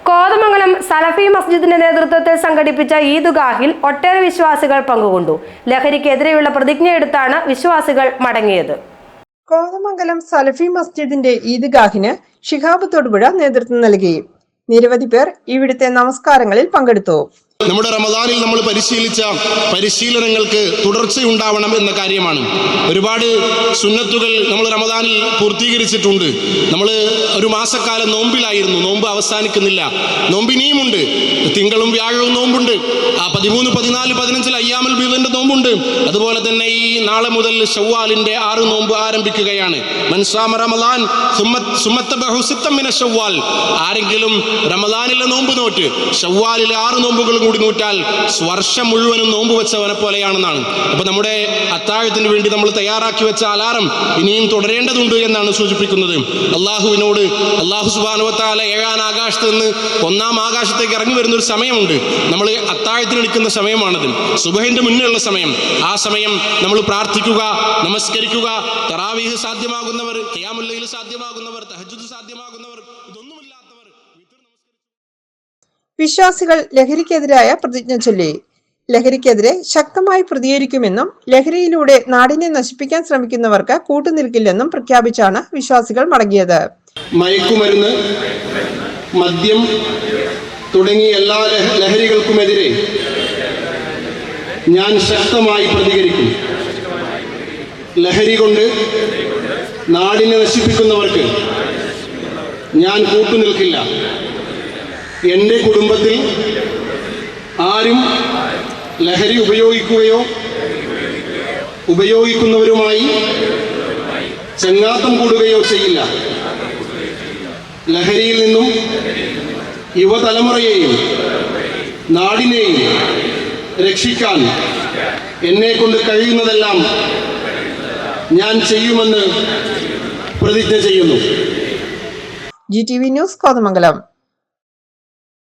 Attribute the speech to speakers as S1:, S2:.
S1: കോതമംഗലം സലഫി മസ്ജിദിന്റെ നേതൃത്വത്തിൽ സംഘടിപ്പിച്ച ഈദ്ഗാഹിൽ ഒട്ടേറെ വിശ്വാസികൾ പങ്കുകൊണ്ടു. ലഹരിക്കെതിരെയുള്ള പ്രതിജ്ഞയെടുത്താണ് വിശ്വാസികൾ മടങ്ങിയത്.
S2: കോതമംഗലം സലഫി മസ്ജിദിന്റെ ഈദ്ഗാഹിന് ശിഹാബ് തൊടുപുഴ നേതൃത്വം നൽകി. നിരവധി പേർ ഇവിടുത്തെ നമസ്കാരങ്ങളിൽ പങ്കെടുത്തു.
S3: നമ്മുടെ റമദാനിൽ നമ്മൾ പരിശീലിച്ച പരിശീലനങ്ങൾക്ക് തുടർച്ചയുണ്ടാവണം എന്ന കാര്യമാണ്. ഒരുപാട് സുന്നത്തുകൾ നമ്മൾ റമദാനിൽ പൂർത്തീകരിച്ചിട്ടുണ്ട്. നമ്മൾ ഒരു മാസക്കാലം നോമ്പിലായിരുന്നു. നോമ്പ് അവസാനിക്കുന്നില്ല. നോമ്പ് ഇനിയുമുണ്ട്. തിങ്കളും വ്യാഴവും നോമ്പുണ്ട്. 13, 14, 15 അയ്യാമുൽ ബീദിന്റെ നോമ്പുണ്ട്. അതുപോലെ തന്നെ ഈ നാളെ മുതൽ ശവ്വാലിന്റെ 6 നോമ്പ് ആരംഭിക്കുകയാണ്. മൻസാമ റമദാൻ സുമ്മത്തബഹു സിത്തം മിന ശവ്വാൽ. ആരെങ്കിലും റമദാനിലെ നോമ്പ് നോറ്റ് ശവ്വാലിലെ 6 നോമ്പുകൾ കൂടി നൂറ്റാൽ വർഷം മുഴുവനും നോമ്പ് വെച്ചവനെ പോലെയാണെന്നാണ്. അപ്പൊ നമ്മുടെ അത്താഴത്തിന് വേണ്ടി നമ്മൾ തയ്യാറാക്കി വെച്ച അലാറം ഇനിയും തുടരേണ്ടതുണ്ട് എന്നാണ് സൂചിപ്പിക്കുന്നത്. അള്ളാഹുവിനോട് അള്ളാഹു സുബ്ഹാനഹു വ തആല 7ാം ആകാശത്ത് നിന്ന് 1ാം ആകാശത്തേക്ക് ഇറങ്ങി വരുന്ന ഒരു സമയമുണ്ട്. നമ്മൾ അത്താഴത്തിന് എടുക്കുന്ന സമയമാണത്. സുബഹിന്റെ മുന്നേയുള്ള സമയം. ആ സമയം നമ്മൾ പ്രാർത്ഥിക്കുക, നമസ്കരിക്കുക. തറാവീഹ് സാധ്യമാകുന്നവർ, ഖിയാമുൽ ലൈൽ സാധ്യമാകുന്നവർ, തഹജ്ജുദ് സാധ്യമാകുന്നവർ, ഇതൊന്നുമില്ലാത്തവർ
S2: വിശ്വാസികൾ ലഹരിക്കെതിരായ പ്രതിജ്ഞ ചൊല്ലി. ലഹരിക്കെതിരെ ശക്തമായി പ്രതികരിക്കുമെന്നും ലഹരിയിലൂടെ നാടിനെ നശിപ്പിക്കാൻ ശ്രമിക്കുന്നവർക്ക് കൂട്ടുനിൽക്കില്ലെന്നും പ്രഖ്യാപിച്ചാണ് വിശ്വാസികൾ മടങ്ങിയത്.
S3: മയക്കുമരുന്ന്, മദ്യം തുടങ്ങിയ എല്ലാ ലഹരികൾക്കുമെതിരെ ഞാൻ ശക്തമായി പ്രതികരിക്കും. ലഹരി കൊണ്ട് നാടിനെ നശിപ്പിക്കുന്നവർക്ക് ഞാൻ കൂട്ടുനിൽക്കില്ല. എൻ്റെ കുടുംബത്തിൽ ആരും ലഹരി ഉപയോഗിക്കുകയോ ഉപയോഗിക്കുന്നവരുമായി ചങ്ങാത്തം കൂടുകയോ ചെയ്യില്ല. ലഹരിയിൽ നിന്നും യുവതലമുറയെയും നാടിനെയും രക്ഷിക്കാൻ എന്നെക്കൊണ്ട് കഴിയുന്നതെല്ലാം ഞാൻ ചെയ്യുമെന്ന് പ്രതിജ്ഞ ചെയ്യുന്നു.
S2: GTV news Kothamangalam.